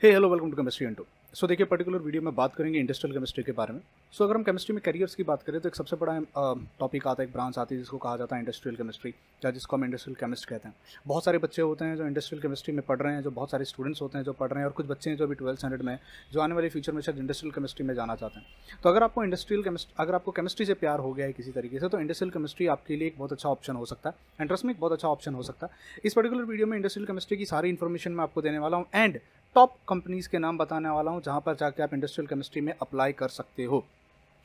Hey hello welcome to chemistry and to. So देखिए, particular video में बात करेंगे इंडस्ट्रियल केमिस्ट्री के बारे में। सो अगर हम केमिस्ट्री में करियर्स की बात करें तो एक सबसे बड़ा टॉपिक आता है, एक ब्रांच आती है जिसको कहा जाता है इंडस्ट्रियल केमिस्ट्री, या जिसको हम इंडस्ट्रियल केमिस्ट कहते हैं। बहुत सारे बच्चे होते हैं जो इंडस्ट्रियल केमिस्ट्री में पढ़ रहे हैं, जो बहुत सारे स्टूडेंट्स होते हैं जो पढ़ रहे हैं, और कुछ बच्चे हैं जो अभी 12th स्टैंडर्ड में, जो आने वाले फ्यूचर में शायद इंडस्ट्रियल केमिस्ट्री में जाना चाहते हैं। तो अगर आपको केमिस्ट्री से प्यार हो गया है किसी तरीके से, तो इंडस्ट्रियल केमिस्ट्री आपके लिए एक बहुत अच्छा ऑप्शन हो सकता है, एंड ट्रस्ट में एक बहुत अच्छा ऑप्शन हो सकता है। इस पर्टिकुलर वीडियो में इंडस्ट्रियल केमिस्ट्री की सारी इन्फॉर्मेशन मैं आपको देने वाला हूँ, एंड टॉप कंपनीज के नाम बताने वाला हूं जहां पर जाके आप इंडस्ट्रियल केमिस्ट्री में अप्लाई कर सकते हो।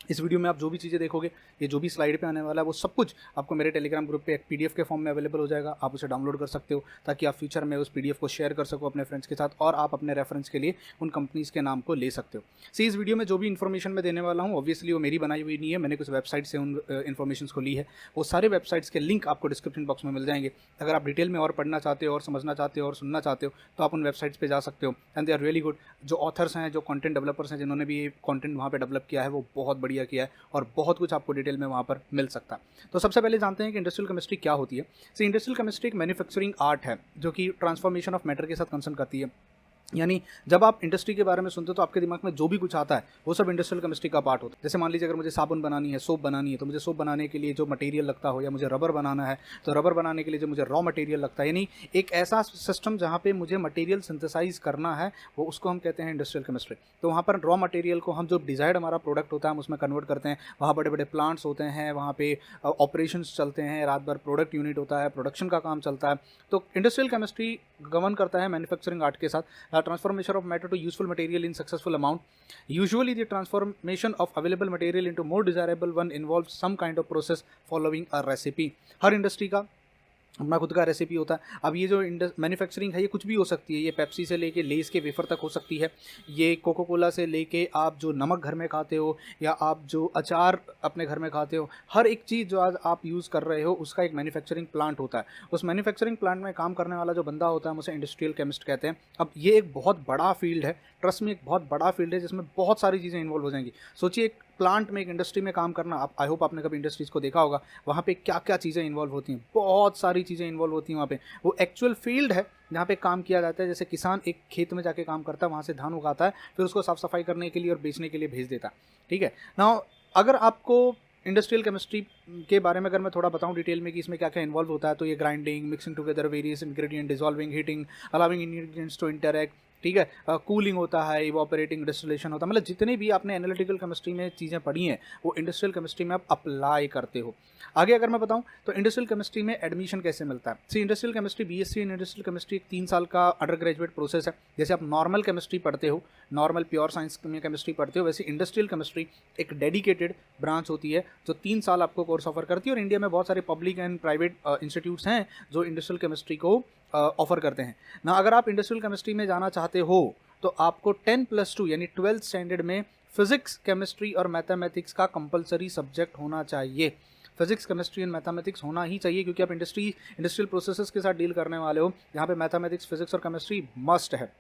इस वीडियो में आप जो भी चीज़ें देखोगे, ये जो भी स्लाइड पे आने वाला है, वो सब कुछ आपको मेरे टेलीग्राम ग्रुप पे एक पीडीएफ के फॉर्म में अवेलेबल हो जाएगा। आप उसे डाउनलोड कर सकते हो ताकि आप फ्यूचर में उस पीडीएफ को शेयर कर सको अपने फ्रेंड्स के साथ, और आप अपने रेफरेंस के लिए उन कंपनीज़ के नाम को ले सकते हो। सी इस वीडियो में जो भी इन्फॉर्मेशन मैं देने वाला हूँ, ऑब्वियसली वो मेरी बनाई हुई नहीं है, मैंने कुछ वेबसाइट से उन इन्फॉर्मेशन को ली है। वो सारे वेबसाइट्स के लिंक आपको डिस्क्रिप्शन बॉक्स में मिल जाएंगे। अगर आप डिटेल में और पढ़ना चाहते हो, और समझना चाहते हो, और सुनना चाहते हो, तो आप उन वेबसाइट्स पर जा सकते हो, and they are really good. जो ऑथर्स हैं, जो कॉन्टेंट डेवलपर्स हैं, जिन्होंने भी ये कॉन्टेंट वहाँ पर डेवलप किया है, वो बहुत बढ़िया किया है, और बहुत कुछ आपको डिटेल में वहाँ पर मिल सकता है। तो सबसे पहले जानते हैं कि इंडस्ट्रियल केमिस्ट्री क्या होती है। इंडस्ट्रियल केमिस्ट्री एक मैन्युफैक्चरिंग आर्ट है जो कि ट्रांसफॉर्मेशन ऑफ मैटर के साथ कंसर्न करती है। यानी जब आप इंडस्ट्री के बारे में सुनते हो तो आपके दिमाग में जो भी कुछ आता है वो सब इंडस्ट्रियल केमिस्ट्री का पार्ट होता है। जैसे मान लीजिए, अगर मुझे साबुन बनानी है, सोप बनानी है, तो मुझे सोप बनाने के लिए जो मटेरियल लगता हो, या मुझे रबर बनाना है तो रबर बनाने के लिए जो मुझे रॉ मटेरियल लगता है, यानी एक ऐसा सिस्टम जहाँ पे मुझे मटेरियल सिंथेसाइज करना है, वो उसको हम कहते हैं इंडस्ट्रियल केमिस्ट्री। तो वहाँ पर रॉ मटेरियल को हम जो डिजायर्ड हमारा प्रोडक्ट होता है हम उसमें कन्वर्ट करते हैं। वहाँ बड़े बड़े प्लांट्स होते हैं, वहाँ पे ऑपरेशंस चलते हैं, रात भर प्रोडक्ट यूनिट होता है, प्रोडक्शन का काम चलता है। तो इंडस्ट्रियल केमिस्ट्री गवर्न करता है मैन्युफैक्चरिंग आर्ट के साथ। Transformation of matter to useful material in successful amount. Usually the transformation of available material into more desirable one involves some kind of process following a recipe. Her industry का अपना खुद का recipe होता है। अब ये जो मैन्युफैक्चरिंग है, ये कुछ भी हो सकती है। ये पेप्सी से लेके लेस के वेफर तक हो सकती है, ये कोको कोला से लेके आप जो नमक घर में खाते हो, या आप जो अचार अपने घर में खाते हो, हर एक चीज़ जो आज आप यूज़ कर रहे हो उसका एक मैन्युफैक्चरिंग प्लांट होता है। उस मैन्युफैक्चरिंग प्लांट में काम करने वाला जो बंदा होता है हम उसे इंडस्ट्रियल केमिस्ट कहते हैं। अब ये एक बहुत बड़ा फील्ड है, ट्रस्ट में एक बहुत बड़ा फील्ड है जिसमें बहुत सारी चीज़ें इन्वॉल्व हो जाएंगी। सोचिए, एक प्लांट में, एक इंडस्ट्री में काम करना, आप आई होप आपने कभी इंडस्ट्रीज को देखा होगा, वहाँ पे क्या क्या चीज़ें इन्वॉल्व होती हैं, बहुत सारी चीज़ें इन्वॉल्व होती हैं वहाँ पे। वो एक्चुअल फील्ड है जहाँ पे काम किया जाता है। जैसे किसान एक खेत में जाके काम करता है, वहाँ से धान उगाता है, फिर उसको साफ सफाई करने के लिए और बेचने के लिए भेज देता है। ठीक है ना। अगर आपको इंडस्ट्रियल केमिस्ट्री के बारे में अगर मैं थोड़ा बताऊं डिटेल में कि इसमें क्या क्या इन्वॉल्व होता है, तो ये grinding, mixing together various ingredient, dissolving, heating, allowing ingredients to interact, ठीक है, कूलिंग होता है, इवोपरेटिंग, डिस्टिलेशन होता है। मतलब जितने भी आपने एनालिटिकल केमिस्ट्री में चीज़ें पढ़ी हैं वो इंडस्ट्रियल केमिस्ट्री में आप अप्लाई करते हो। आगे अगर मैं बताऊं तो इंडस्ट्रियल केमिस्ट्री में एडमिशन कैसे मिलता है। Industrial chemistry, BSc in industrial chemistry, 3 साल का अंडर ग्रेजुएट प्रोसेस है। जैसे आप नॉर्मल केमिस्ट्री पढ़ते हो, नॉर्मल प्योर साइंस में केमिस्ट्री पढ़ते हो, वैसे इंडस्ट्रियल केमिस्ट्री एक डेडिकेटेड ब्रांच होती है जो 3 साल आपको कोर्स ऑफर करती है। और इंडिया में बहुत सारे पब्लिक एंड प्राइवेट इंस्टीट्यूट्स हैं जो इंडस्ट्रियल केमिस्ट्री को ऑफर करते हैं ना। अगर आप इंडस्ट्रियल केमिस्ट्री में जाना चाहते हो तो आपको 10+2 यानी 12th स्टैंडर्ड में फिजिक्स, केमिस्ट्री और मैथमेटिक्स का कंपलसरी सब्जेक्ट होना चाहिए। फिजिक्स, केमिस्ट्री एंड मैथमेटिक्स होना ही चाहिए, क्योंकि आप इंडस्ट्रियल प्रोसेसेस के साथ डील करने वाले हो, यहाँ पे मैथमेटिक्स, फिजिक्स और केमिस्ट्री मस्ट है।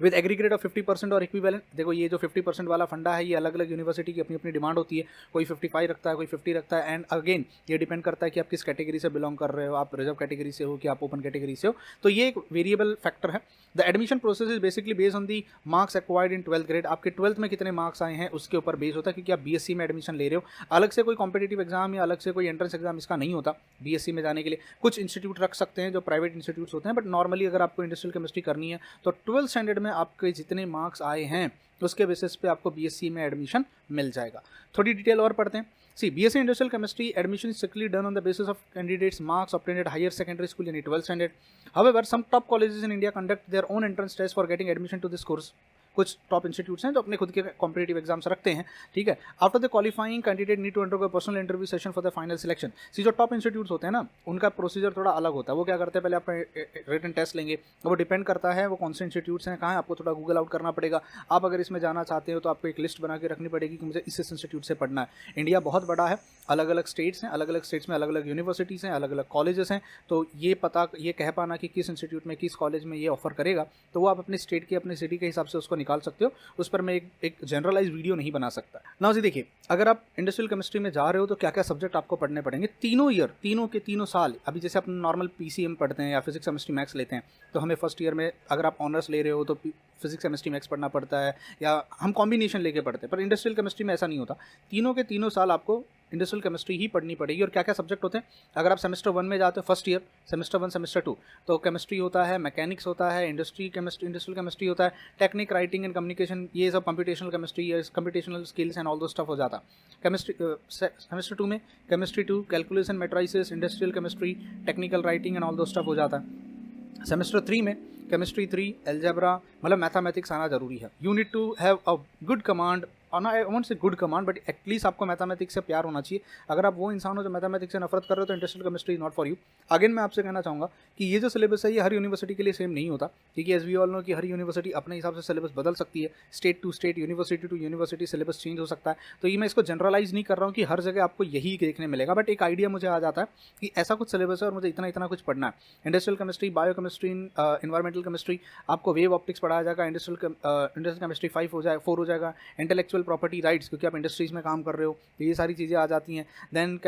विद एग्रीगेट ऑफ 50% और इक्विवेलेंट। देखो, ये जो 50% वाला फंडा है, ये अलग अलग यूनिवर्सिटी की अपनी अपनी डिमांड होती है। कोई 55 रखता है, कोई 50 रखता है, एंड अगेन ये डिपेंड करता है कि आप किस कैटेगरी से बिलोंग कर रहे हो, आप रिजर्व कैटेगरी से हो कि आप ओपन कैटेगरी से हो। तो ये एक वेरिएबल फैक्टर है। The admission process is basically based on the marks acquired in 12th grade. आपके 12th में कितने मार्क्स आए हैं उसके ऊपर बेस होता है, क्योंकि आप बीएससी में एडमिशन ले रहे हो। अलग से कोई कॉम्पिटिटिव एग्जाम या अलग से कोई एंट्रेंस एग्जाम इसका नहीं होता बीएससी में जाने के लिए। कुछ इंस्टीट्यूट रख सकते हैं जो प्राइवेट इंस्टीट्यूट्स होते हैं, बट नॉर्मली अगर आपको इंडस्ट्रियल केमिस्ट्री करनी है तो 12th स्टैंडर्ड में आपके जितने मार्क्स आए हैं उसके बेसिस पे आपको बीएससी में एडमिशन मिल जाएगा। थोड़ी डिटेल और पढ़ते हैं। BSc Industrial Chemistry admission is strictly done on the basis of candidates' marks obtained at higher secondary school यानी 12th standard. However, some top colleges in India conduct their own entrance test for getting admission to this course. कुछ top institutes हैं जो अपने खुद के competitive exams रखते हैं। ठीक है, after the qualifying candidate need to undergo personal interview session for the final selection. जो टॉप इंस्टीट्यूट्स होते हैं ना, उनका प्रोसीजर थोड़ा अलग होता है। वो क्या करते हैं, पहले आप रिटन टेस्ट लेंगे। वो डिपेंड करता है वो कौन से इंस्टीट्यूट्स हैं, कहाँ है, आपको थोड़ा गूगल आउट करना पड़ेगा। आप अगर इसमें जाना चाहते हो तो आपको एक लिस्ट बना के रखनी पड़ेगी कि मुझे इस इंस्टीट्यूट से पढ़ना है। इंडिया बहुत बड़ा है, अलग अलग स्टेट्स हैं, अलग अलग स्टेट्स में अलग अलग यूनिवर्सिटीज़ हैं, अलग अलग कॉलेजेस हैं। तो ये कह पाना कि किस इंस्टीट्यूट में, किस कॉलेज में ये ऑफर करेगा, तो वो आप अपने स्टेट के, अपने सिटी के हिसाब से उसको निकाल सकते हो, उस पर मैं एक जनरलाइज वीडियो नहीं बना सकता। नाउ जी देखिए, अगर आप इंडस्ट्रियल केमिस्ट्री में जा रहे हो तो क्या क्या सब्जेक्ट आपको पढ़ने पड़ेंगे तीनों ईयर, तीनों के तीनों साल। अभी जैसे अपन नॉर्मल पीसीएम पढ़ते हैं या फिजिक्स केमिस्ट्री मैथ्स लेते हैं, तो हमें फर्स्ट ईयर में अगर आप ऑनर्स ले रहे हो तो फिजिक्स केमिस्ट्री मैथ्स पढ़ना पड़ता है, या हम कॉम्बिनेशन लेके पढ़ते हैं। पर इंडस्ट्रियल केमिस्ट्री में ऐसा नहीं होता, तीनों के तीनों साल आपको इंडस्ट्रियल केमिस्ट्री ही पढ़नी पड़ेगी। और क्या क्या सब्जेक्ट होते हैं, अगर आप सेमेस्टर 1 में जाते हो, फर्स्ट ईयर सेमेस्टर 1 सेमेस्टर 2, तो केमिस्ट्री होता है, मैकेनिक्स होता है, इंडस्ट्रियल केमिस्ट्री होता है, टेक्निक, राइटिंग एंड कम्युनिकेशन, ये सब computational chemistry, computational skills and all दो स्टफ हो जाता है। केमिस्ट्री सेमेस्टर 2 में chemistry 2, calculation, matrices, industrial chemistry, technical writing and all दो स्टफ हो जाता है। सेमेस्टर 3 में केमिस्ट्री 3, एल्जेब्रा, मतलब मैथमेटिक्स आना जरूरी है। You need to have a good command, I won't say good command, but at least आपको मैथमेटिक्स से प्यार होना चाहिए। अगर आप वो इंसान हो जो मैथमेटिक्स से नफरत कर रहे हो तो industrial chemistry is not for you. Again मैं आपसे कहना चाहूँगा कि ये जो सिलेबस है ये हर यूनिवर्सिटी के लिए सेम नहीं होता, क्योंकि एज वी ऑल नो कि हर यूनिवर्सिटी अपने हिसाब से सिलेबस बदल सकती है, state to state, university to university syllabus change हो सकता है। तो ये मैं इसको जनरलाइज नहीं कर रहा हूँ कि हर जगह आपको यही देखने मिलेगा, बट एक आइडिया मुझे आ जाता है कि ऐसा कुछ सिलेबस है और मुझे इतना इतना कुछ पढ़ना है। Industrial chemistry, bio chemistry, environmental chemistry, आपको वेव ऑप्टिक्स पढ़ाया जाएगा, इंडस्ट्रियल केमिस्ट्री 4 हो जाएगा, इंटेलेक्चुअल प्रॉपर्टी राइट्स, क्योंकि आप इंडस्ट्रीज में काम कर रहे हो तो ये सारी चीज़ें आ जाती हैं। Then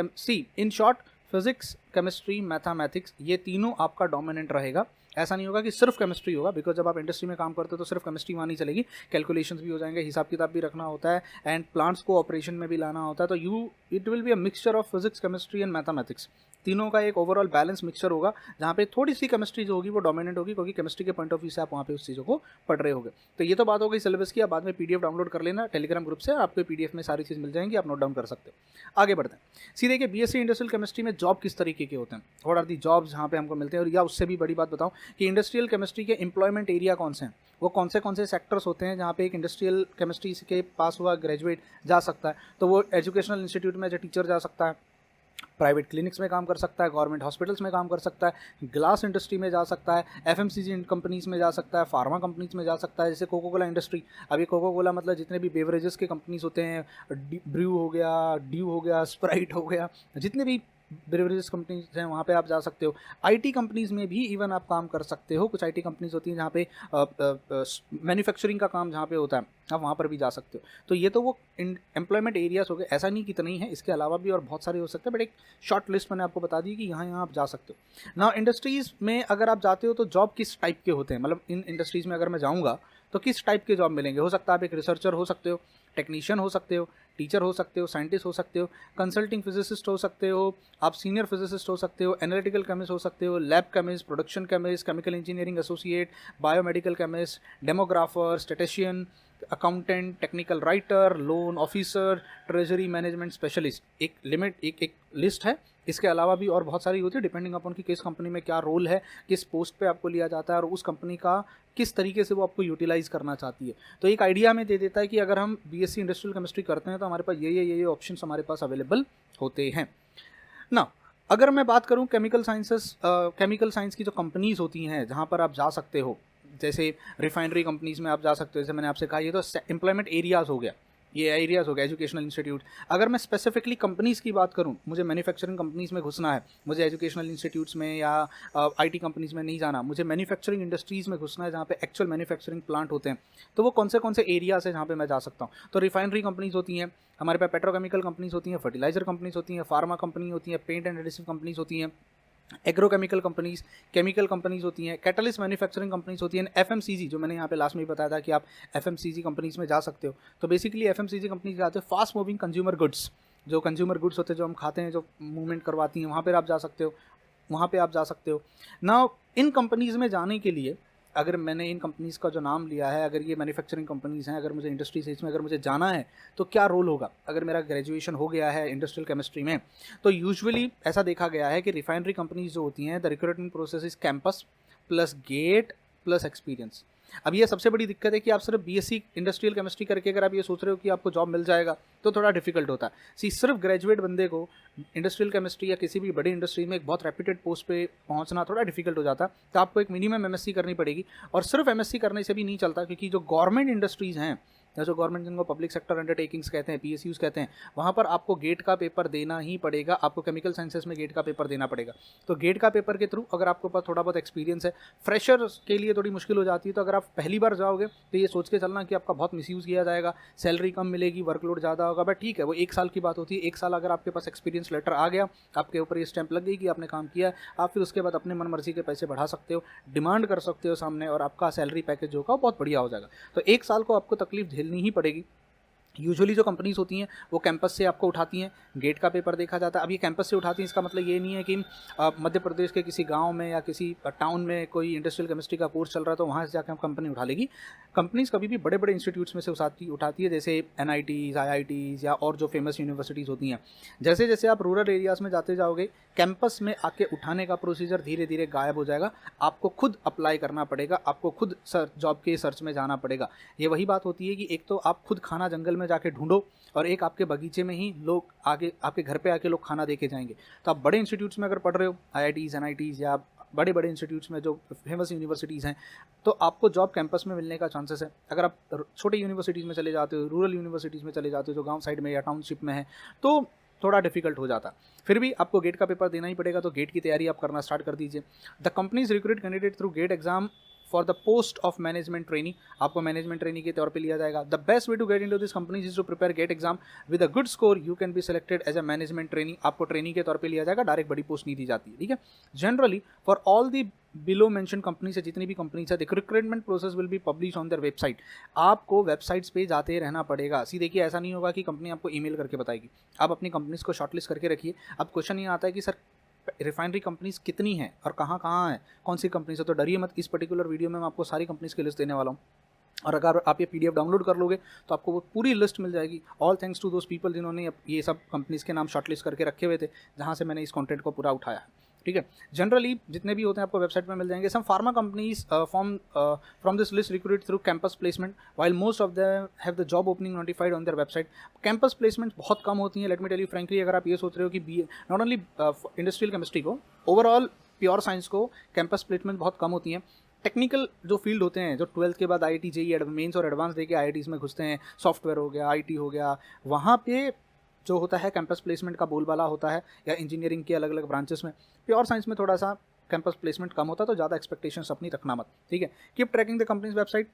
in short physics, chemistry, mathematics, ये तीनों आपका डोमिनेंट रहेगा। ऐसा नहीं होगा कि सिर्फ केमिस्ट्री होगा, बिकॉज जब आप इंडस्ट्री में काम करते हो तो सिर्फ केमिस्ट्री वहाँ नहीं चलेगी, कैलकुलेशंस भी हो जाएंगे, हिसाब किताब भी रखना होता है, एंड प्लांट्स को ऑपरेशन में भी लाना होता है। तो it will be a mixture of physics, chemistry and mathematics, तीनों का एक ओवरऑल बैलेंस मिक्सचर होगा, जहाँ पे थोड़ी सी केमिस्ट्री जो होगी वो डोमिनेंट होगी, क्योंकि केमिस्ट्री के पॉइंट ऑफ व्यू से आप वहाँ पे उस चीज़ों को पढ़ रहे होगे। तो ये तो बात हो गई सिलेबस की। आप बाद में पीडीएफ डाउनलोड कर लेना टेलीग्राम ग्रुप से, आपको पीडीएफ में सारी चीज़ मिल जाएंगी, आप नोट डाउन कर सकते हो। आगे बढ़ते हैं सीधे कि बीएससी इंडस्ट्रियल केमिस्ट्री में जॉब किस तरीके के होते हैं, व्हाट आर दी जॉब्स जहाँ पे हमको मिलते हैं। और या उससे भी बड़ी बात बताऊँ कि इंडस्ट्रियल केमिस्ट्री के एम्प्लॉयमेंट एरिया कौन से हैं, वो कौन से सेक्टर्स होते हैं जहाँ पे एक इंडस्ट्रियल केमिस्ट्री के पास हुआ ग्रेजुएट जा सकता है। तो वो एजुकेशनल इंस्टीट्यूट में एज ए टीचर जा सकता है, प्राइवेट क्लिनिक्स में काम कर सकता है, गवर्नमेंट हॉस्पिटल्स में काम कर सकता है, ग्लास इंडस्ट्री में जा सकता है, एफएमसीजी कंपनीज में जा सकता है, फार्मा कंपनीज में जा सकता है, जैसे कोको कोला इंडस्ट्री। अभी कोको कोला मतलब जितने भी बेवरेजेस के कंपनीज होते हैं, ब्रू हो गया, ड्यू हो गया, स्प्राइट हो गया, जितने भी बेवरेजेस कंपनीज हैं वहाँ पे आप जा सकते हो। आईटी कंपनीज में भी इवन आप काम कर सकते हो। कुछ आईटी कंपनीज होती हैं जहाँ पे मैन्युफैक्चरिंग का काम जहाँ पे होता है, आप वहाँ पर भी जा सकते हो। तो ये तो वो एम्प्लॉयमेंट एरियाज हो गए। ऐसा नहीं कितने ही हैं, इसके अलावा भी और बहुत सारे हो सकते हैं, बट एक शॉर्ट लिस्ट मैंने आपको बता दी कि यहाँ आप जा सकते हो ना। इंडस्ट्रीज़ में अगर आप जाते हो तो जॉब किस टाइप के होते हैं, मतलब इन इंडस्ट्रीज़ में अगर मैं जाऊँगा तो किस टाइप के जॉब मिलेंगे। हो सकता है आप एक रिसर्चर हो सकते हो, टेक्नीशियन हो सकते हो, टीचर हो सकते हो, साइंटिस्ट हो सकते हो, कंसल्टिंग फिजिसिस्ट हो सकते हो, आप सीनियर फिजिसिस्ट हो सकते हो, एनालिटिकल केमिस्ट हो सकते हो, lab chemist, production chemist, chemical engineering associate, biomedical chemist, demographer, statistician, accountant, technical writer, loan officer, treasury management specialist. एक लिस्ट है। इसके अलावा भी और बहुत सारी होती है, डिपेंडिंग अपॉन कि किस कंपनी में क्या रोल है, किस पोस्ट पे आपको लिया जाता है और उस कंपनी का किस तरीके से वो आपको यूटिलाइज करना चाहती है। तो एक आइडिया हमें दे देता है कि अगर हम बीएससी इंडस्ट्रियल केमिस्ट्री करते हैं तो हमारे पास ये ऑप्शंस हमारे पास अवेलेबल होते हैं ना। अगर मैं बात करूं केमिकल साइंस की जो कंपनीज होती हैं जहां पर आप जा सकते हो, जैसे रिफाइनरी कंपनीज में आप जा सकते हो, जैसे मैंने आपसे कहा, ये तो एम्प्लॉयमेंट एरियाज हो गया, ये एरियाज हो गया, एजुकेशनल इंस्टीट्यूट। अगर मैं स्पेसिफिकली कंपनीज़ की बात करूं, मुझे मैन्युफैक्चरिंग कंपनीज़ में घुसना है, मुझे एजुकेशनल इंस्टीट्यूट्स में या आईटी कंपनीज़ में नहीं जाना, मुझे मैन्युफैक्चरिंग इंडस्ट्रीज़ में घुसना है जहां पे एक्चुअल मैन्युफैक्चरिंग प्लांट होते हैं, तो वो कौन से एरियाज है जहां पे मैं जा सकता हूं। तो रिफाइनरी कंपनीज होती हैं हमारे पास, पेट्रोकेमिकल कंपनीज होती हैं, फर्टिलाइजर कंपनीज होती हैं, फार्मा कंपनी होती हैं, पेंट एंड एडिसिव कंपनीज होती हैं, एग्रोकेमिकल कंपनीज, केमिकल कंपनीज होती हैं, कैटलिस्ट मैन्युफैक्चरिंग कंपनीज होती हैं, एफएमसीजी, जो मैंने यहाँ पे लास्ट में ही बताया था कि आप एफएमसीजी कंपनीज में जा सकते हो। तो बेसिकली एफएमसीजी कंपनीज जाते हो फास्ट मूविंग कंज्यूमर गुड्स, जो कंज्यूमर गुड्स होते हैं जो हम खाते हैं, जो मूवमेंट करवाती हैं, वहाँ पर आप जा सकते हो ना। इन कंपनीज़ में जाने के लिए अगर मैंने इन कंपनीज़ का जो नाम लिया है, अगर ये मैन्युफैक्चरिंग कंपनीज़ हैं, अगर मुझे इंडस्ट्री से इसमें अगर मुझे जाना है तो क्या रोल होगा। अगर मेरा ग्रेजुएशन हो गया है इंडस्ट्रियल केमिस्ट्री में, तो यूजुअली ऐसा देखा गया है कि रिफाइनरी कंपनीज जो होती हैं, the recruitment process is campus plus gate plus experience. अब ये सबसे बड़ी दिक्कत है कि आप सिर्फ बीएससी इंडस्ट्रियल केमिस्ट्री करके अगर आप ये सोच रहे हो कि आपको जॉब मिल जाएगा तो थोड़ा डिफिकल्ट होता है। सिर्फ ग्रेजुएट बंदे को इंडस्ट्रियल केमिस्ट्री या किसी भी बड़ी इंडस्ट्री में एक बहुत रेप्यूटेड पोस्ट पे पहुंचना थोड़ा डिफिकल्ट हो जाता है। तो आपको एक मिनिमम एमएससी करनी पड़ेगी, और सिर्फ एमएससी करने से भी नहीं चलता, क्योंकि जो गवर्नमेंट इंडस्ट्रीज़ हैं या जो गवर्नमेंट जिनको पब्लिक सेक्टर अंडरटेकिंग्स कहते हैं, PSUs कहते हैं, वहाँ पर आपको गेट का पेपर देना ही पड़ेगा। आपको केमिकल साइंसेस में गेट का पेपर देना पड़ेगा। तो गेट का पेपर के थ्रू अगर आपके पास थोड़ा बहुत एक्सपीरियंस है, फ्रेशर के लिए थोड़ी मुश्किल हो जाती है। तो अगर आप पहली बार जाओगे तो ये सोच के चलना कि आपका बहुत मिसयूज़ किया जाएगा, सैलरी कम मिलेगी, वर्कलोड ज़्यादा होगा, बट ठीक है, वो 1 साल की बात होती है। 1 साल अगर आपके पास एक्सपीरियंस लेटर आ गया, आपके ऊपर ये स्टैंप लग गई कि आपने काम किया है, आप फिर उसके बाद अपने मन मर्जी के पैसे बढ़ा सकते हो, डिमांड कर सकते हो सामने, और आपका सैलरी पैकेज जो होगा वो बहुत बढ़िया हो जाएगा। तो 1 साल को आपको तकलीफ झेलनी ही पड़ेगी। यूजुअली जो कंपनीज़ होती हैं वो कैंपस से आपको उठाती हैं, गेट का पेपर देखा जाता है। अब ये कैंपस से उठाती हैं, इसका मतलब ये नहीं है कि मध्य प्रदेश के किसी गांव में या किसी टाउन में कोई इंडस्ट्रियल केमिस्ट्री का कोर्स चल रहा है तो वहाँ से जाकर हम कंपनी उठा लेगी। कंपनीज़ कभी भी बड़े बड़े इंस्टीट्यूट्स में से उठाती है, जैसे NITs, IITs या और जो फेमस यूनिवर्सिटीज़ होती हैं। जैसे जैसे आप रूरल एरियाज़ में जाते जाओगे, कैंपस में आके उठाने का प्रोसीजर धीरे धीरे गायब हो जाएगा। आपको खुद अप्लाई करना पड़ेगा, आपको खुद जॉब के सर्च में जाना पड़ेगा। ये वही बात होती है कि एक तो आप खुद खाना जंगल में जाके ढूंढो, और एक आपके बगीचे में ही लोग आगे आपके घर पे आके लोग खाना दे के जाएंगे। तो आप बड़े इंस्टीट्यूट्स में अगर पढ़ रहे हो, IITs, NITs या बड़े बड़े इंस्टीट्यूट्स में जो फेमस यूनिवर्सिटीज़ हैं, तो आपको जॉब कैंपस में मिलने का चांसेस है। अगर आप छोटे यूनिवर्सिटीज़ में चले जाते हो, रूरल यूनिवर्सिटीज़ में चले जाते हो जो गाँव साइड में या टाउनशिप में है, तो थोड़ा डिफिकल्ट हो जाता। फिर भी आपको गेट का पेपर देना ही पड़ेगा, तो गेट की तैयारी आप करना स्टार्ट कर दीजिए। The companies recruit candidate through GATE exam for the post of management trainee. आपको मैनेजमेंट ट्रेनी के तौर पे लिया जाएगा। The best way to get into this companies is to prepare GATE exam with a good score, you can be selected as a management trainee. आपको trainee के तौर पे लिया जाएगा, डायरेक्ट बड़ी पोस्ट नहीं दी जाती है, ठीक है। Generally for all the below mention company से जितनी भी कंपनीज है, the recruitment process will be publish on their website. आपको वेबसाइट्स पे जाते रहना पड़ेगा। सी देखिए, ऐसा नहीं होगा कि कंपनी आपको ईमेल करके बताएगी। आप अपनी कंपनीज को शॉर्टलिस्ट करके रखिए। अब क्वेश्चन ये आता है कि सर रिफाइनरी कंपनीज कितनी हैं और कहाँ कहाँ हैं, कौन सी कंपनी से, तो डरिए मत। इस पर्टिकुलर वीडियो में मैं आपको सारी कंपनीज की लिस्ट देने वाला हूँ, और अगर आप ये PDF डाउनलोड कर लोगे तो आपको वो पूरी लिस्ट मिल जाएगी। All thanks to those people जिन्होंने ये सब कंपनीज के नाम शॉर्टलिस्ट करके रखे हुए थे, जहाँ से मैंने इस कंटेंट को पूरा उठाया है, ठीक है। जनरली जितने भी होते हैं आपको वेबसाइट में मिल जाएंगे। Some pharma companies from this list recruit through campus placement, while most of them have the job opening notified on their website. Campus placement बहुत कम होती हैं। Let me tell you frankly, अगर आप ये सोच रहे हो कि नॉट ओनली इंडस्ट्रियल केमिस्ट्री को, ओवरऑल प्योर साइंस को कैंपस प्लेसमेंट बहुत कम होती हैं। टेक्निकल जो फील्ड होते हैं, जो 12th के बाद IIT JEE मेंस और एडवांस दे के IITs में घुसते हैं, सॉफ्टवेयर हो गया, IT हो गया, वहाँ पे जो होता है कैंपस प्लेसमेंट का बोलबाला होता है, या इंजीनियरिंग के अलग अलग ब्रांचेस में। प्योर साइंस में थोड़ा सा कैंपस प्लेसमेंट कम होता है, तो ज़्यादा एक्सपेक्टेशंस अपनी रखना मत, ठीक है। Keep tracking the companies website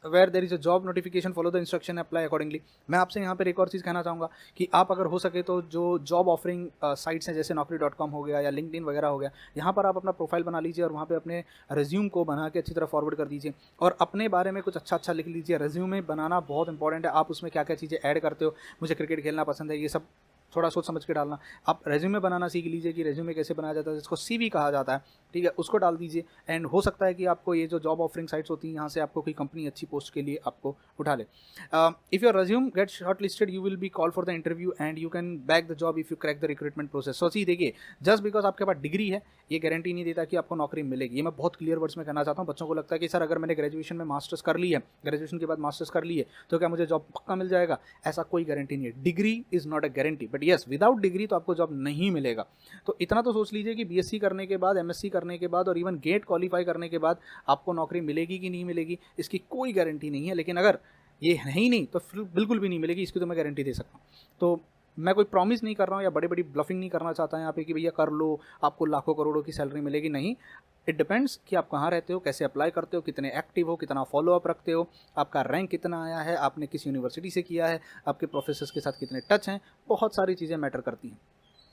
where there is a job notification, follow the instruction, apply accordingly. मैं आपसे यहाँ पर एक और चीज़ कहना चाहूँगा कि आप अगर हो सके तो जो जॉब ऑफरिंग साइट्स हैं जैसे naukri.com हो गया या LinkedIn वगैरह हो गया, यहाँ पर आप अपना प्रोफाइल बना लीजिए और वहाँ पे अपने रेज्यूम को बना के अच्छी तरह फॉरवर्ड कर दीजिए, और अपने बारे में कुछ अच्छा अच्छा लिख लीजिए। रेज्यूमे बनाना बहुत इंपॉर्टेंट है। आप उसमें क्या क्या चीज़ें ऐड करते हो, मुझे क्रिकेट खेलना पसंद है, ये सब थोड़ा सोच समझ के डालना। आप रेज्यूमे बनाना सीख लीजिए कि रेज्यूमे कैसे बनाया जाता है, जिसको CV कहा जाता है, ठीक है, उसको डाल दीजिए। एंड हो सकता है कि आपको ये जो जॉब ऑफरिंग साइट्स होती हैं, यहाँ से आपको कोई कंपनी अच्छी पोस्ट के लिए आपको उठा ले। If your resume get short listed, you will be call for the interview and you can back the job if you crack the recruitment process. सोचिए, देखिए, जस्ट बिकॉज आपके पास डिग्री है ये गारंटी नहीं देता कि आपको नौकरी मिलेगी। ये मैं बहुत क्लियर वर्ड्स में कहना चाहता हूँ। बच्चों को लगता है कि सर अगर मैंने ग्रेजुएशन में मास्टर्स कर ली है, ग्रेजुएशन के बाद मास्टर्स कर ली है, तो क्या मुझे जॉब पक्का मिल जाएगा? ऐसा कोई गारंटी नहीं है। Degree is not a guarantee, but yes, without degree तो आपको जॉब नहीं मिलेगा। तो इतना तो सोच लीजिए कि BSc करने के बाद, MSc करने के बाद और इवन गेट क्वालिफाई करने के बाद आपको नौकरी मिलेगी कि नहीं मिलेगी, इसकी कोई गारंटी नहीं है। लेकिन अगर ये है ही नहीं तो फिर बिल्कुल भी नहीं मिलेगी, इसकी तो मैं गारंटी दे सकता हूँ। तो मैं कोई प्रॉमिस नहीं कर रहा हूँ या बड़ी बड़ी ब्लफिंग नहीं करना चाहता यहाँ पे कि भैया कर लो, आपको लाखों करोड़ों की सैलरी मिलेगी, नहीं। इट डिपेंड्स कि आप कहाँ रहते हो, कैसे अप्लाई करते हो, कितने एक्टिव हो, कितना फॉलोअप रखते हो, आपका रैंक कितना आया है, आपने किस यूनिवर्सिटी से किया है, आपके प्रोफेसर्स के साथ कितने टच हैं, बहुत सारी चीज़ें मैटर करती हैं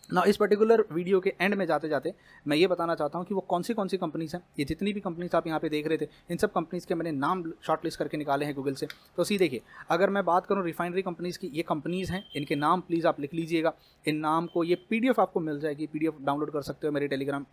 ना। इस पर्टिकुलर वीडियो के एंड में जाते जाते मैं ये बताना चाहता हूँ कि वो कौन सी कंपनीज़ हैं। ये जितनी भी कंपनीज़ आप यहाँ पे देख रहे थे, इन सब कंपनीज़ के मैंने नाम शॉर्टलिस्ट करके निकाले हैं गूगल से। तो सी देखिए, अगर मैं बात करूँ रिफाइनरी कंपनीज़ की, ये कंपनीज़ हैं, इनके नाम प्लीज़ आप लिख लीजिएगा। इन नाम को, ये PDF आपको मिल जाएगी, PDF डाउनलोड कर सकते हो मेरे टेलीग्राम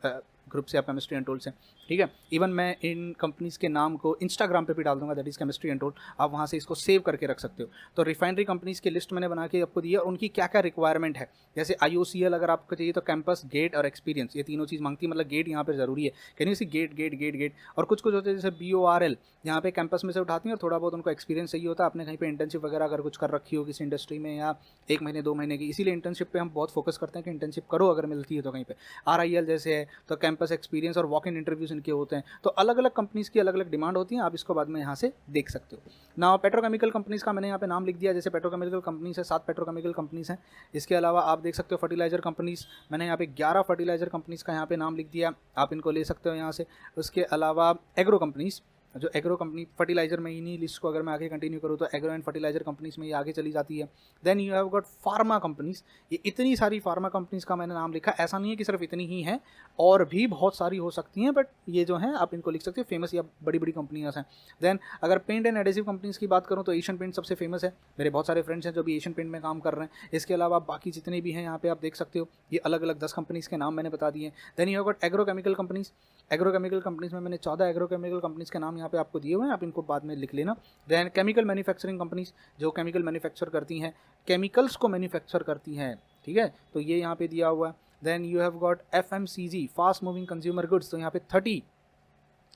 ग्रुप से, आप केमिस्ट्री अनटोल्ड से, ठीक है। इवन मैं इन कंपनीज़ के नाम को इंस्टाग्राम पे भी डाल दूंगा, दैट इज़ केमिस्ट्री अनटोल्ड। आप वहाँ से इसको सेव करके रख सकते हो। तो रिफाइनरी कंपनीज़ की लिस्ट मैंने बना के आपको दी है, उनकी क्या क्या रिक्वायरमेंट है। जैसे IOCL अगर आपको चाहिए तो कैंपस, गेट और एक्सपीरियंस, ये तीनों चीज़ मांगती है। मतलब गेट यहाँ पर ज़रूरी है, can you see, GATE GATE GATE GATE. और कुछ कुछ होते हैं जैसे BORL, यहाँ पे कैंपस में से उठाती हैं और थोड़ा बहुत उनको एक्सपीरियंस चाहिए होता है। आपने कहीं पे इंटर्नशिप वगैरह अगर कुछ कर रखी हो किसी इंडस्ट्री में, या 1 महीने 2 महीने की, इसीलिए इंटर्नशिप पे हम बहुत फोकस करते हैं कि इंटर्नशिप करो अगर मिलती है तो कहीं पे। RIL जैसे है तो कैंपस एक्सपीरियंस और वॉक इन इंटरव्यूज इनके होते हैं। तो अलग अलग कंपनीज़ की अलग अलग डिमांड होती है, आप इसको बाद में यहाँ से देख सकते हो। ना पेट्रोकेमिकल कंपनीज़ का मैंने यहाँ पे नाम लिख दिया, जैसे पेट्रोकेमिकल कंपनीज़ है, 7 पेट्रोकेमिकल कंपनीज़ हैं। इसके अलावा आप देख सकते हो फर्टिलाइजर कंपनीज़, मैंने यहाँ पे 11 फर्टिलाइजर कंपनीज़ का यहाँ पे नाम लिख दिया, आप इनको ले सकते हो यहाँ से। उसके अलावा एग्रो कंपनीज़, जो एग्रो कंपनी फर्टिलाइजर में इन्हीं लिस्ट को अगर मैं आगे कंटिन्यू करूँ तो एग्रो एंड फर्टिलाइजर कंपनीज में ये आगे चली जाती है। Then you have got pharma companies, ये इतनी सारी फार्मा कंपनीज का मैंने नाम लिखा, ऐसा नहीं है कि सिर्फ इतनी ही हैं, और भी बहुत सारी हो सकती हैं, बट ये जो हैं आप इनको लिख सकते हो, फेमस या बड़ी बड़ी कंपनियाँ हैं। देन अगर पेंट एंड एडेसिव कंपनीज की बात करूँ तो एशियन पेंट सबसे फेमस है, मेरे बहुत सारे फ्रेंड्स हैं जो भी एशियन पेंट में काम कर रहे हैं। इसके अलावा बाकी जितने भी हैं यहाँ पे आप देख सकते हो, ये अलग अलग 10 कंपनीज के नाम मैंने बता दिए। Then you have got agrochemical companies, agrochemical companies में मैंने 14 एग्रोकेमिकल कंपनीज के नाम यहाँ पे आपको दिए हुए हैं, आप इनको बाद में लिख लेना। देन केमिकल मैन्युफैक्चरिंग कंपनीज, जो केमिकल मैन्युफैक्चर करती हैं, केमिकल्स को मैन्युफैक्चर करती हैं, ठीक है, तो ये यहाँ पे दिया हुआ है। Then you have got FMCG, fast moving consumer goods, तो यहाँ पे 30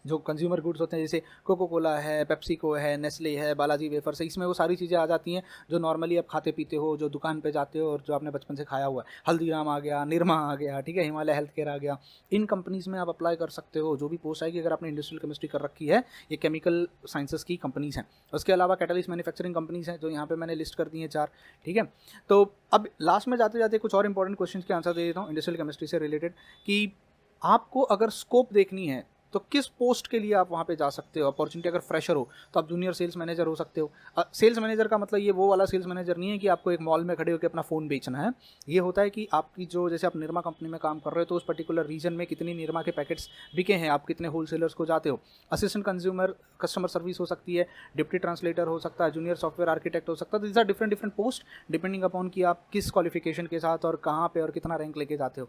जो कंज्यूमर गुड्स होते हैं, जैसे कोको कोला है, पेप्सिको है, नेस्ले है, बालाजी वेफर्स है, इसमें वो सारी चीज़ें आ जाती हैं जो नॉर्मली आप खाते पीते हो, जो दुकान पे जाते हो और जो आपने बचपन से खाया हुआ है। हल्दीराम आ गया, निरमा आ गया, ठीक है, हिमालय हेल्थ केयर आ गया, इन कंपनीज़ में आप अप्लाई कर सकते हो। जो भी पोस्ट आएगी, अगर आपने इंडस्ट्रियल केमिस्ट्री कर रखी है, ये केमिकल साइंसेस की कंपनीज़ हैं। उसके अलावा कैटलिस्ट मैन्युफैक्चरिंग कंपनीज़ हैं, जो यहाँ पे मैंने लिस्ट कर दी हैं 4, ठीक है। तो अब लास्ट में जाते जाते कुछ और इंपॉर्टेंट क्वेश्चन के आंसर दे देता हूँ इंडस्ट्रियल केमिस्ट्री से रिलेटेड, कि आपको अगर स्कोप देखनी है तो किस पोस्ट के लिए आप वहाँ पे जा सकते हो। अपॉर्चुनिटी अगर फ्रेशर हो तो आप जूनियर सेल्स मैनेजर हो सकते हो। सेल्स मैनेजर का मतलब ये वो वाला सेल्स मैनेजर नहीं है कि आपको एक मॉल में खड़े होकर अपना फ़ोन बेचना है। ये होता है कि आपकी जो, जैसे आप निरमा कंपनी में काम कर रहे हो तो उस पर्टिकुलर रीजन में कितनी निरमा के पैकेट्स बिके हैं, आप कितने होलसेलर्स को जाते हो। असिस्टेंट कंज्यूमर कस्टमर सर्विस हो सकती है, डिप्टी ट्रांसलेटर हो सकता है, जूनियर सॉफ्टवेयर आर्किटेक्ट हो सकता है। तो this are different post depending upon कि आप किस क्वालिफिकेशन के साथ और कहाँ पे और कितना रैंक लेके जाते हो।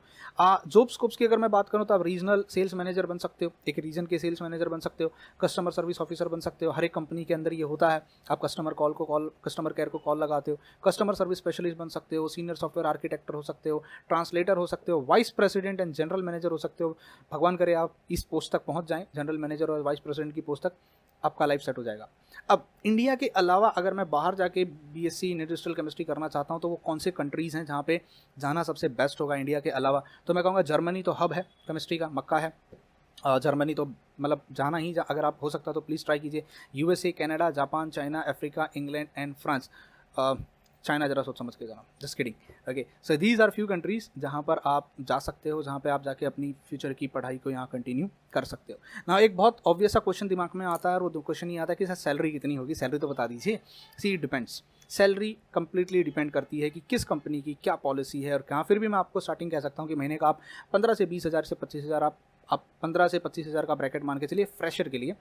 जॉब स्कोप्स की अगर मैं बात करूँ तो आप रीजनल सेल्स मैनेजर बन सकते हो, एक रीजन के सेल्स मैनेजर बन सकते हो, कस्टमर सर्विस ऑफिसर बन सकते हो, हर एक कंपनी के अंदर ये होता है। आप कस्टमर केयर को कॉल लगाते हो, कस्टमर सर्विस स्पेशलिस्ट बन सकते हो, सीनियर सॉफ्टवेयर आर्किटेक्टर हो सकते हो, ट्रांसलेटर हो सकते हो, vice president and general manager हो सकते हो। भगवान करे आप इस पोस्ट तक पहुंच जाएं, जनरल मैनेजर और वाइस प्रेसिडेंट की पोस्ट तक, आपका लाइफ सेट हो जाएगा। अब इंडिया के अलावा अगर मैं बाहर जाके BSc इन इंडस्ट्रियल केमिस्ट्री करना चाहता हूं तो वो कौन से कंट्रीज़ हैं जहां पे जाना सबसे बेस्ट होगा इंडिया के अलावा, तो मैं कहूँगा जर्मनी तो हब है केमिस्ट्री का, मक्का है। जर्मनी तो मतलब जाना ही अगर आप हो सकता तो प्लीज़ ट्राई कीजिए। USA, Canada, Japan, China, Africa, England and France. China जरा सोच समझ के जाना, just kidding, okay. So these are few countries जहाँ पर आप जा सकते हो, जहाँ पे आप जाके अपनी फ्यूचर की पढ़ाई को यहाँ कंटिन्यू कर सकते हो ना। एक बहुत ऑब्वियस सा क्वेश्चन दिमाग में आता है और वो क्वेश्चन ये आता है कि सर सैलरी कितनी होगी, सैलरी तो बता दीजिए। See it depends, salary completely depend करती है कि किस कंपनी की क्या पॉलिसी है और क्या। फिर भी मैं आपको स्टार्टिंग कह सकता हूँ कि महीने का आप 15 से 20 हज़ार से 25 हज़ार आप 15 से 25 हज़ार का ब्रैकेट मान के चलिए फ्रेशर के लिए।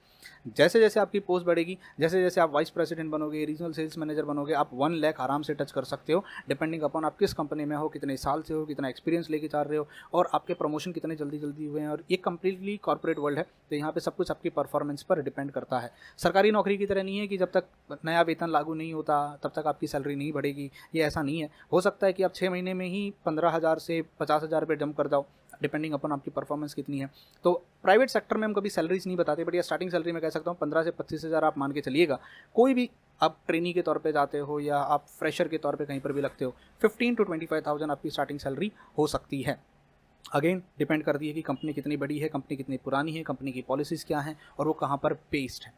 जैसे जैसे आपकी पोस्ट बढ़ेगी, जैसे जैसे आप वाइस प्रेसिडेंट बनोगे, रीजनल सेल्स मैनेजर बनोगे, आप 1 लाख आराम से टच कर सकते हो, डिपेंडिंग अपॉन आप किस कंपनी में हो, कितने साल से हो, कितना एक्सपीरियंस लेके चल रहे हो और आपके प्रमोशन कितने जल्दी जल्दी हुए हैं। और ये कंप्लीटली कॉर्पोरेट वर्ल्ड है, तो यहाँ पे सब कुछ आपकी परफॉर्मेंस पर डिपेंड करता है। सरकारी नौकरी की तरह नहीं है कि जब तक नया वेतन लागू नहीं होता तब तक आपकी सैलरी नहीं बढ़ेगी, ये ऐसा नहीं है। हो सकता है कि आप 6 महीने में ही 15,000 से 50,000 रुपये जंप कर जाओ, डिपेंडिंग अपन आपकी परफॉर्मेंस कितनी है। तो प्राइवेट सेक्टर में हम कभी सैलरीज नहीं बताते, बट ये स्टार्टिंग सैलरी में कह सकता हूँ 15 से 25 हज़ार आप मान के चलिएगा। कोई भी आप ट्रेनी के तौर पे जाते हो या आप फ्रेशर के तौर पे कहीं पर भी लगते हो, 15 to 25,000 आपकी स्टार्टिंग सैलरी हो सकती है। अगेन डिपेंड करती है कि कंपनी कितनी बड़ी है, कंपनी कितनी पुरानी है, कंपनी की पॉलिसीज़ क्या हैं और वो कहाँ पर बेस्ड है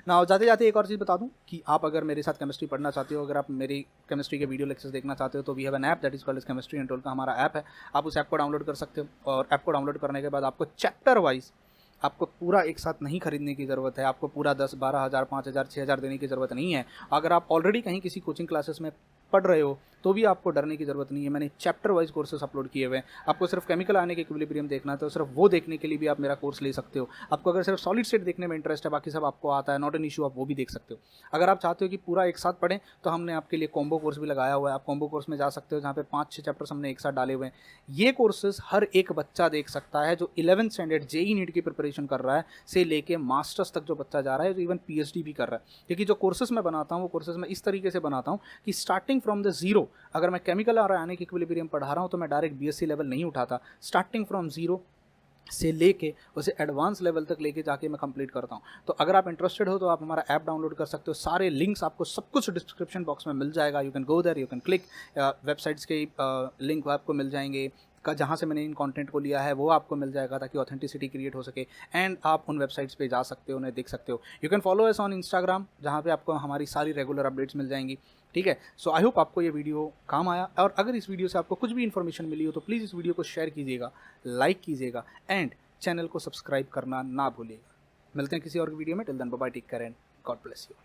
ना। जाते जाते एक और चीज़ बता दूं कि आप अगर मेरे साथ केमिस्ट्री पढ़ना चाहते हो, अगर आप मेरी केमिस्ट्री के वीडियो लेक्चर्स देखना चाहते हो, तो we have an app that is called edge chemistry and role का हमारा ऐप है। आप उस ऐप को डाउनलोड कर सकते हो और ऐप को डाउनलोड करने के बाद आपको चैप्टर वाइज, आपको पूरा एक साथ नहीं खरीदने की ज़रूरत है, आपको पूरा 10, 12 हज़ार, 5 हज़ार, 6 हज़ार देने की ज़रूरत नहीं है। अगर आप ऑलरेडी कहीं किसी कोचिंग क्लासेस में पढ़ रहे हो तो भी आपको डरने की ज़रूरत नहीं है। मैंने चैप्टर वाइज कोर्सेस अपलोड किए हुए हैं। आपको सिर्फ केमिकल आने के इक्विलिब्रियम देखना है तो सिर्फ वो देखने के लिए भी आप मेरा कोर्स ले सकते हो। आपको अगर सिर्फ सॉलिड स्टेट देखने में इंटरेस्ट है, बाकी सब आपको आता है, नॉट एन इशू, आप वो भी देख सकते हो। अगर आप चाहते हो कि पूरा एक साथ पढ़ें तो हमने आपके लिए कॉम्बो कोर्स भी लगाया हुआ है। आप कॉम्बो कोर्स में जा सकते हो जहाँ पे 5-6 चैप्टर्स हमने एक साथ डाले हुए हैं। ये कोर्सेज हर एक बच्चा देख सकता है जो 11th स्टैंडर्ड JEE नीट की प्रिपरेशन कर रहा है से लेके मास्टर्स तक जो बच्चा जा रहा है, जो इवन PhD भी कर रहा है। क्योंकि जो कोर्सेज मैं बनाता हूँ वो कोर्सेज मैं इस तरीके से बनाता हूँ कि स्टार्टिंग फ्रॉम द जीरो, अगर मैं केमिकल और आयनिक इक्विलिब्रियम पढ़ा रहा हूँ तो मैं डायरेक्ट BSc लेवल नहीं उठाता, स्टार्टिंग फ्रॉम जीरो से लेके उसे एडवांस लेवल तक लेके जाके मैं कंप्लीट करता हूँ। तो अगर आप इंटरेस्टेड हो तो आप हमारा ऐप डाउनलोड कर सकते हो। सारे लिंक्स आपको सब कुछ डिस्क्रिप्शन बॉक्स में मिल जाएगा। You can go there, you can click, websites के लिंक आपको मिल जाएंगे, का जहाँ से मैंने इन कंटेंट को लिया है वो आपको मिल जाएगा, ताकि ऑथेंटिसिटी क्रिएट हो सके। एंड आप उन वेबसाइट्स पे जा सकते हो, उन्हें देख सकते हो। You can follow us on Instagram, जहाँ पे आपको हमारी सारी रेगुलर अपडेट्स मिल जाएंगी, ठीक है। सो आई होप आपको ये वीडियो काम आया, और अगर इस वीडियो से आपको कुछ भी इन्फॉर्मेशन मिली हो तो प्लीज़ इस वीडियो को शेयर कीजिएगा, लाइक कीजिएगा, एंड चैनल को सब्सक्राइब करना ना भूलिएगा। मिलते हैं किसी और वीडियो में। Till then bye bye, take care and God bless you.